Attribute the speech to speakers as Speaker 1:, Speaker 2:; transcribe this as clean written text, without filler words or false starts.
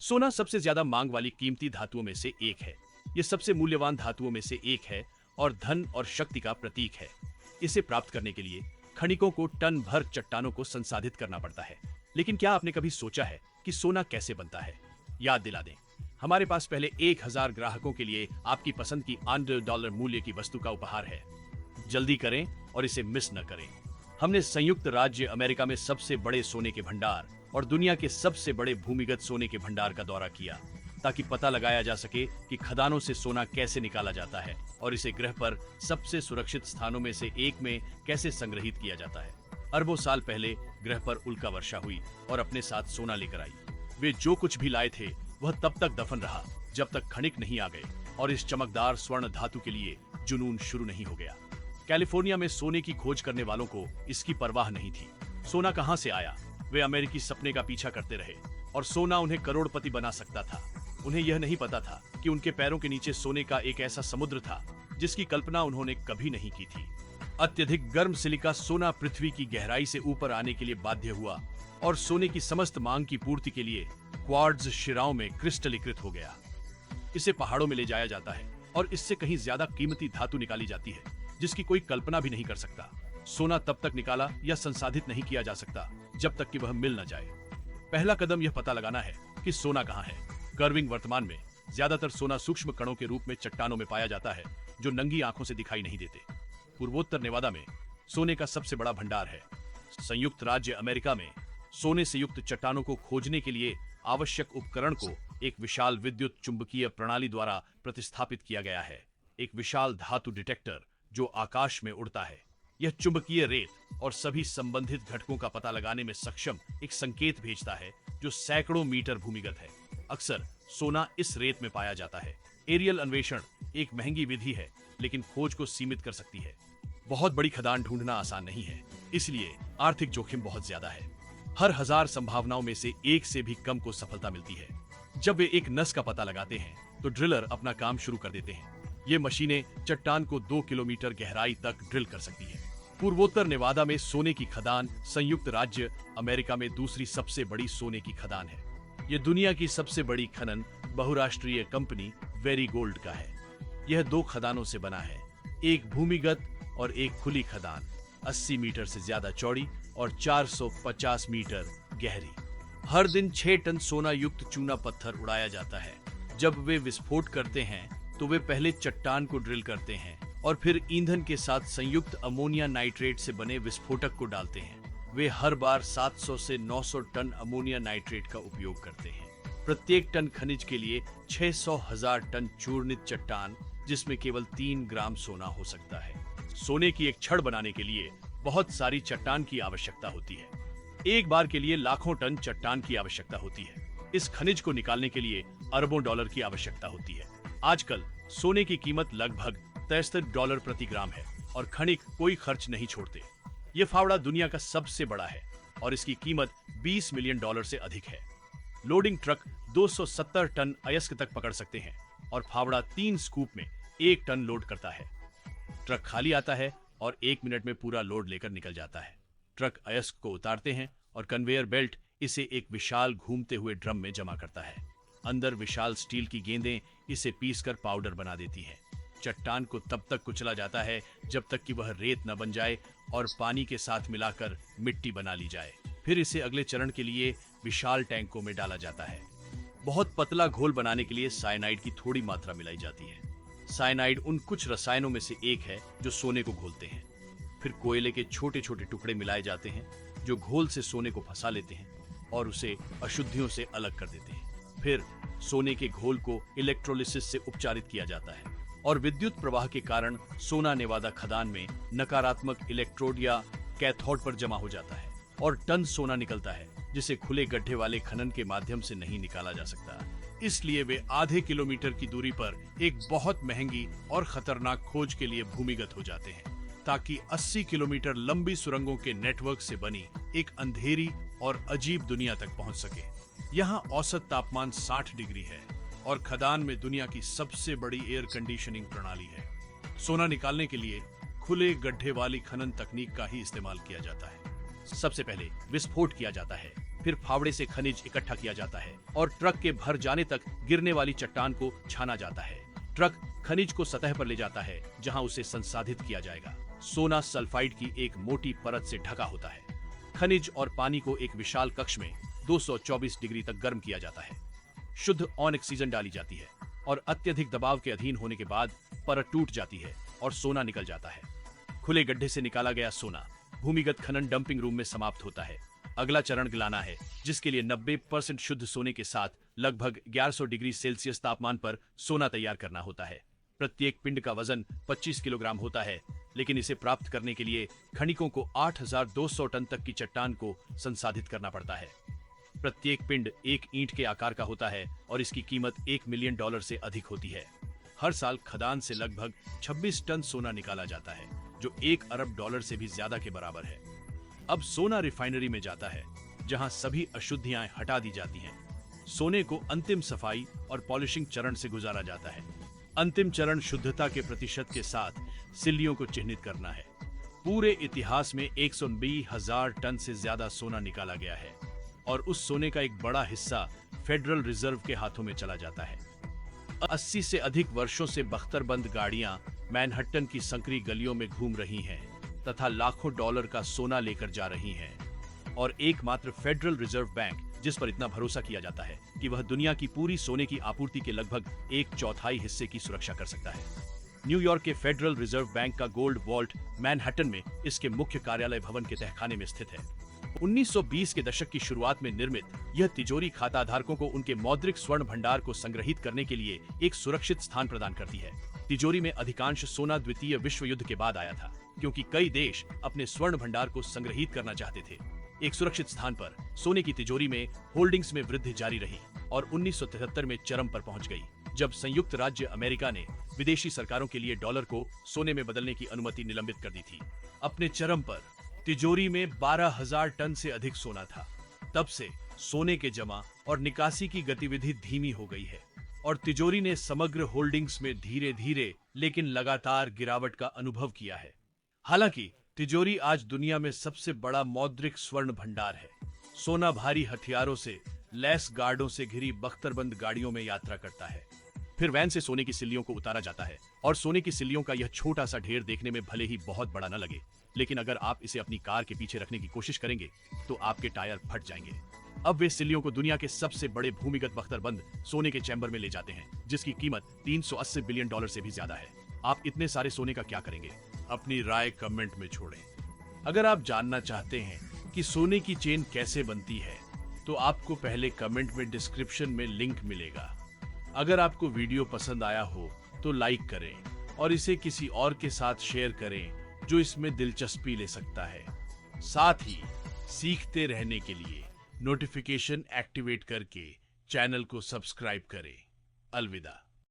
Speaker 1: सोना सबसे ज्यादा मांग वाली कीमती धातुओं में से एक है। यह सबसे मूल्यवान धातुओं में से एक है और धन और शक्ति का प्रतीक है। इसे प्राप्त करने के लिए खनिकों को टन भर चट्टानों को संसाधित करना पड़ता है। लेकिन क्या आपने कभी सोचा है कि सोना कैसे बनता है? याद दिला दें, हमारे पास पहले 1000 ग्राहकों के लिए आपकी पसंद की $100 मूल्य की वस्तु का उपहार है। जल्दी करें और इसे मिस न करें। हमने संयुक्त राज्य अमेरिका में सबसे बड़े सोने के भंडार और दुनिया के सबसे बड़े भूमिगत सोने के भंडार का दौरा किया ताकि पता लगाया जा सके कि खदानों से सोना कैसे निकाला जाता है और इसे ग्रह पर सबसे सुरक्षित स्थानों में से एक में कैसे संग्रहित किया जाता है। अरबों साल पहले ग्रह पर उल्का वर्षा हुई और अपने साथ सोना लेकर आई। वे जो कुछ भी लाए थे वह तब तक दफन रहा जब तक खनिक नहीं आ गए और इस चमकदार स्वर्ण धातु के लिए जुनून शुरू नहीं हो गया। कैलिफोर्निया में सोने की खोज करने वालों को इसकी परवाह नहीं थी। सोना कहां से आया? वे अमेरिकी सपने का पीछा करते रहे और सोना उन्हें करोड़पति बना सकता था। उन्हें यह नहीं पता था कि उनके पैरों के नीचे सोने का एक ऐसा समुद्र था जिसकी कल्पना उन्होंने कभी नहीं की थी। अत्यधिक गर्म सिलिका सोना पृथ्वी की गहराई से ऊपर आने के लिए बाध्य हुआ और सोने की समस्त मांग की पूर्ति के लिए क्वार्ट्ज शिराओं में क्रिस्टलीकृत हो गया। इसे पहाड़ों में ले जाया जाता है और इससे कहीं ज्यादा कीमती धातु निकाली जाती है जिसकी कोई कल्पना भी नहीं कर सकता। सोना तब तक निकाला या संसाधित नहीं किया जा सकता जब तक कि वह मिल न जाए। पहला कदम यह पता लगाना है कि सोना कहां है। कर्विंग वर्तमान में ज्यादातर सोना सूक्ष्म कणों के रूप में चट्टानों में पाया जाता है जो नंगी आंखों से दिखाई नहीं देते। पूर्वोत्तर नेवादा में सोने का सबसे बड़ा भंडार है। संयुक्त राज्य अमेरिका में सोने से युक्त चट्टानों को खोजने के लिए आवश्यक उपकरण को एक विशाल विद्युत चुंबकीय प्रणाली द्वारा प्रतिस्थापित किया गया है। एक विशाल धातु डिटेक्टर जो आकाश में उड़ता है। यह चुंबकीय रेत और सभी संबंधित घटकों का पता लगाने में सक्षम एक संकेत भेजता है जो सैकड़ों मीटर भूमिगत है। अक्सर सोना इस रेत में पाया जाता है। एरियल अन्वेषण एक महंगी विधि है लेकिन खोज को सीमित कर सकती है। बहुत बड़ी खदान ढूंढना आसान नहीं है, इसलिए आर्थिक जोखिम बहुत ज्यादा है। हर 1000 संभावनाओं में से एक से भी कम को सफलता मिलती है। जब वे एक नस का पता लगाते हैं तो ड्रिलर अपना काम शुरू कर देते हैं। ये मशीनें चट्टान को 2 किलोमीटर गहराई तक ड्रिल कर सकती है। पूर्वोत्तर नेवादा में सोने की खदान संयुक्त राज्य अमेरिका में दूसरी सबसे बड़ी सोने की खदान है। यह दुनिया की सबसे बड़ी खनन बहुराष्ट्रीय कंपनी वेरी गोल्ड का है। यह 2 खदानों से बना है, एक भूमिगत और एक खुली खदान, 80 मीटर से ज्यादा चौड़ी और 450 मीटर गहरी। हर दिन 6 टन सोना युक्त चूना पत्थर उड़ाया जाता है। जब वे विस्फोट करते हैं तो वे पहले चट्टान को ड्रिल करते हैं और फिर ईंधन के साथ संयुक्त अमोनिया नाइट्रेट से बने विस्फोटक को डालते हैं। वे हर बार 700 से 900 टन अमोनिया नाइट्रेट का उपयोग करते हैं। प्रत्येक टन खनिज के लिए 600,000 टन चूर्णित चट्टान, जिसमें केवल 3 ग्राम सोना हो सकता है। सोने की एक छड़ बनाने के लिए बहुत सारी चट्टान की आवश्यकता होती है। एक बार के लिए लाखों टन चट्टान की आवश्यकता होती है। इस खनिज को निकालने के लिए अरबों डॉलर की आवश्यकता होती है। आजकल सोने की कीमत लगभग $63 प्रति ग्राम है और खनिक कोई खर्च नहीं छोड़ते। ये फावड़ा दुनिया का सबसे बड़ा है और इसकी कीमत $20 मिलियन से अधिक है। लोडिंग ट्रक 270 टन अयस्क तक पकड़ सकते हैं और फावड़ा 3 स्कूप में 1 टन लोड करता है। ट्रक खाली आता है और 1 मिनट में पूरा लोड लेकर निकल जाता है। ट्रक अयस्क को उतारते हैं और कन्वेयर बेल्ट इसे एक विशाल घूमते हुए ड्रम में जमा करता है। अंदर विशाल स्टील की गेंदें इसे पीसकर पाउडर बना देती हैं। चट्टान को तब तक कुचला जाता है जब तक कि वह रेत न बन जाए और पानी के साथ मिलाकर मिट्टी बना ली जाए। फिर इसे अगले चरण के लिए विशाल टैंकों में डाला जाता है। बहुत पतला घोल बनाने के लिए साइनाइड की थोड़ी मात्रा मिलाई जाती है। साइनाइड उन कुछ रसायनों में से एक है जो सोने को घोलते हैं। फिर कोयले के छोटे छोटे टुकड़े मिलाए जाते हैं जो घोल से सोने को फंसा लेते हैं और उसे अशुद्धियों से अलग कर देते हैं। फिर सोने के घोल को इलेक्ट्रोलिसिस से उपचारित किया जाता है और विद्युत प्रवाह के कारण सोना नेवादा खदान में नकारात्मक इलेक्ट्रोड या कैथोड पर जमा हो जाता है और टन सोना निकलता है जिसे खुले गड्ढे वाले खनन के माध्यम से नहीं निकाला जा सकता। इसलिए वे आधे किलोमीटर की दूरी पर एक बहुत महंगी और खतरनाक खोज के लिए भूमिगत हो जाते हैं ताकि 80 किलोमीटर लंबी सुरंगों के नेटवर्क से बनी एक अंधेरी और अजीब दुनिया तक पहुंच सके। यहाँ औसत तापमान 60 डिग्री है और खदान में दुनिया की सबसे बड़ी एयर कंडीशनिंग प्रणाली है। सोना निकालने के लिए खुले गड्ढे वाली खनन तकनीक का ही इस्तेमाल किया जाता है। सबसे पहले विस्फोट किया जाता है। फिर फावड़े से खनिज इकट्ठा किया जाता है और ट्रक के भर जाने तक गिरने वाली चट्टान को छाना जाता है। ट्रक खनिज को सतह पर ले जाता है जहां उसे संसाधित किया जाएगा। सोना सल्फाइड की एक मोटी परत से ढका होता है। खनिज और पानी को एक विशाल कक्ष में 224 डिग्री तक गर्म किया जाता है। शुद्ध ऑक्सीजन डाली जाती है और अत्यधिक दबाव के अधीन होने के बाद परत टूट जाती है और सोना निकल जाता है। खुले गड्ढे से निकाला गया सोना भूमिगत खनन डंपिंग रूम में समाप्त होता है। अगला चरण गलाना है, जिसके लिए 90% शुद्ध सोने के साथ लगभग 1100 डिग्री सेल्सियस तापमान पर सोना तैयार करना होता है। प्रत्येक पिंड का वजन 25 किलोग्राम होता है, लेकिन इसे प्राप्त करने के लिए खनिकों को 8200 टन तक की चट्टान को संसाधित करना पड़ता है। प्रत्येक पिंड एक ईंट के आकार का होता है और इसकी कीमत $1 मिलियन से अधिक होती है। हर साल खदान से लगभग 26 टन सोना निकाला जाता है, जो $1 अरब से भी ज्यादा के बराबर है। अब सोना रिफाइनरी में जाता है, जहां सभी अशुद्धियां हटा दी जाती हैं। सोने को अंतिम सफाई और पॉलिशिंग चरण से गुजारा जाता है। अंतिम चरण शुद्धता के प्रतिशत के साथ सिल्लियों को चिह्नित करना है। पूरे इतिहास में 120,000 टन से ज्यादा सोना निकाला गया है और उस सोने का एक बड़ा हिस्सा फेडरल रिजर्व के हाथों में चला जाता है। 80 से अधिक वर्षों से बख्तरबंद गाड़ियां मैनहट्टन की संकरी गलियों में घूम रही हैं तथा लाखों डॉलर का सोना लेकर जा रही हैं। और एकमात्र फेडरल रिजर्व बैंक, जिस पर इतना भरोसा किया जाता है कि वह दुनिया की पूरी सोने की आपूर्ति के लगभग 1/4 हिस्से की सुरक्षा कर सकता है। न्यूयॉर्क के फेडरल रिजर्व बैंक का गोल्ड वॉल्ट मैनहट्टन में इसके मुख्य कार्यालय भवन के तहखाने में स्थित है। 1920 के दशक की शुरुआत में निर्मित यह तिजोरी खाता धारकों को उनके मौद्रिक स्वर्ण भंडार को संग्रहित करने के लिए एक सुरक्षित स्थान प्रदान करती है। तिजोरी में अधिकांश सोना द्वितीय विश्व युद्ध के बाद आया था, क्योंकि कई देश अपने स्वर्ण भंडार को संग्रहित करना चाहते थे। एक सुरक्षित स्थान पर सोने की तिजोरी में होल्डिंग्स में वृद्धि जारी रही और 1973 में चरम पर पहुंच गई, जब संयुक्त राज्य अमेरिका ने विदेशी सरकारों के लिए डॉलर को सोने में बदलने की अनुमति निलंबित कर दी थी। अपने चरम पर तिजोरी में 12,000 टन से अधिक सोना था। तब से सोने के जमा और निकासी की गतिविधि धीमी हो गई है और तिजोरी ने समग्र होल्डिंग्स में धीरे धीरे लेकिन लगातार गिरावट का अनुभव किया है। हालांकि तिजोरी आज दुनिया में सबसे बड़ा मौद्रिक स्वर्ण भंडार है। सोना भारी हथियारों से लैस गार्डों से घिरी बख्तरबंद गाड़ियों में यात्रा करता है। फिर वैन से सोने की सिल्लियों को उतारा जाता है और सोने की सिल्लियों का यह छोटा सा ढेर देखने में भले ही बहुत बड़ा न लगे, लेकिन अगर आप इसे अपनी कार के पीछे रखने की कोशिश करेंगे तो आपके टायर फट जाएंगे। अब वे सिल्लियों को दुनिया के सबसे बड़े भूमिगत बख्तरबंद सोने के चैम्बर में ले जाते हैं, जिसकी कीमत $380 बिलियन से भी ज्यादा है। आप इतने सारे सोने का क्या करेंगे? अपनी राय कमेंट में छोड़ें। अगर आप जानना चाहते हैं कि सोने की चेन कैसे बनती है, तो आपको पहले कमेंट में डिस्क्रिप्शन में लिंक मिलेगा। अगर आपको वीडियो पसंद आया हो तो लाइक करें और इसे किसी और के साथ शेयर करें जो इसमें दिलचस्पी ले सकता है। साथ ही सीखते रहने के लिए नोटिफिकेशन एक्टिवेट करके चैनल को सब्सक्राइब करें। अलविदा।